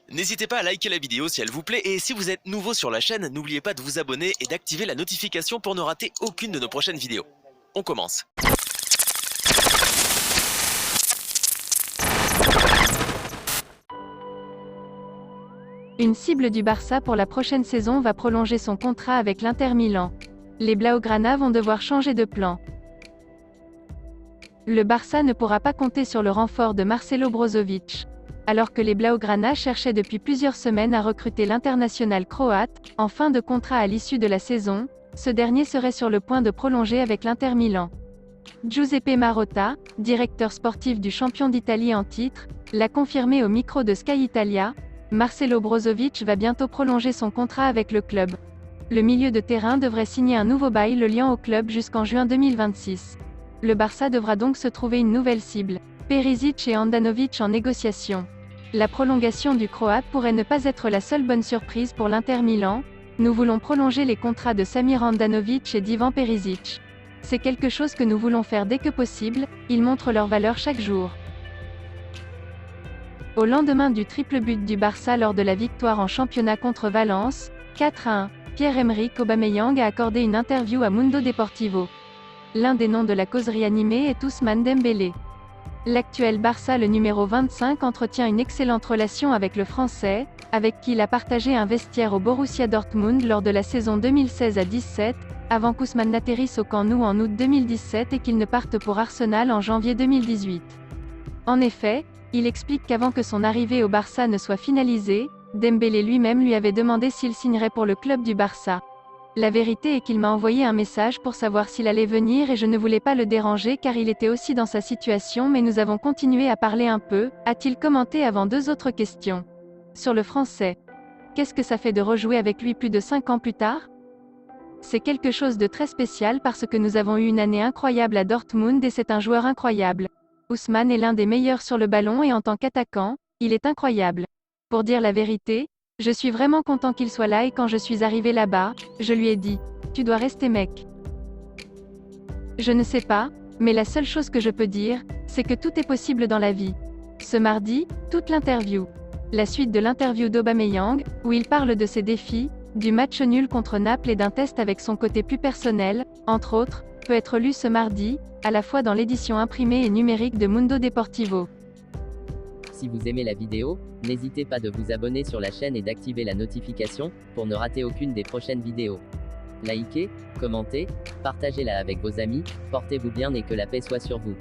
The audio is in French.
N'hésitez pas à liker la vidéo si elle vous plaît et si vous êtes nouveau sur la chaîne, n'oubliez pas de vous abonner et d'activer la notification pour ne rater aucune de nos prochaines vidéos. On commence. Une cible du Barça pour la prochaine saison va prolonger son contrat avec l'Inter Milan. Les Blaugrana vont devoir changer de plan. Le Barça ne pourra pas compter sur le renfort de Marcelo Brozovic. Alors que les Blaugrana cherchaient depuis plusieurs semaines à recruter l'international croate, en fin de contrat à l'issue de la saison, ce dernier serait sur le point de prolonger avec l'Inter Milan. Giuseppe Marotta, directeur sportif du champion d'Italie en titre, l'a confirmé au micro de Sky Italia. Marcelo Brozovic va bientôt prolonger son contrat avec le club. Le milieu de terrain devrait signer un nouveau bail le liant au club jusqu'en juin 2026. Le Barça devra donc se trouver une nouvelle cible. Perisic et Handanovic en négociation. La prolongation du Croate pourrait ne pas être la seule bonne surprise pour l'Inter Milan. Nous voulons prolonger les contrats de Samir Handanovic et d'Ivan Perisic. C'est quelque chose que nous voulons faire dès que possible, ils montrent leur valeur chaque jour. Au lendemain du triple but du Barça lors de la victoire en championnat contre Valence, 4-1, Pierre-Emerick Aubameyang a accordé une interview à Mundo Deportivo. L'un des noms de la causerie animée est Ousmane Dembélé. L'actuel Barça, le numéro 25, entretient une excellente relation avec le Français, avec qui il a partagé un vestiaire au Borussia Dortmund lors de la saison 2016-17, avant qu'Ousmane n'atterrisse au Camp Nou en août 2017 et qu'il ne parte pour Arsenal en janvier 2018. En effet, il explique qu'avant que son arrivée au Barça ne soit finalisée, Dembélé lui-même lui avait demandé s'il signerait pour le club du Barça. La vérité est qu'il m'a envoyé un message pour savoir s'il allait venir et je ne voulais pas le déranger car il était aussi dans sa situation mais nous avons continué à parler un peu, a-t-il commenté avant deux autres questions. Sur le Français. Qu'est-ce que ça fait de rejouer avec lui plus de 5 ans plus tard ? C'est quelque chose de très spécial parce que nous avons eu une année incroyable à Dortmund et c'est un joueur incroyable. Ousmane est l'un des meilleurs sur le ballon et en tant qu'attaquant, il est incroyable. Pour dire la vérité, je suis vraiment content qu'il soit là et quand je suis arrivé là-bas, je lui ai dit « Tu dois rester mec ». Je ne sais pas, mais la seule chose que je peux dire, c'est que tout est possible dans la vie. Ce mardi, toute l'interview. La suite de l'interview d'Aubameyang, où il parle de ses défis, du match nul contre Naples et d'un test avec son côté plus personnel, entre autres, peut être lue ce mardi, à la fois dans l'édition imprimée et numérique de Mundo Deportivo. Si vous aimez la vidéo, n'hésitez pas de vous abonner sur la chaîne et d'activer la notification, pour ne rater aucune des prochaines vidéos. Likez, commentez, partagez-la avec vos amis, portez-vous bien et que la paix soit sur vous.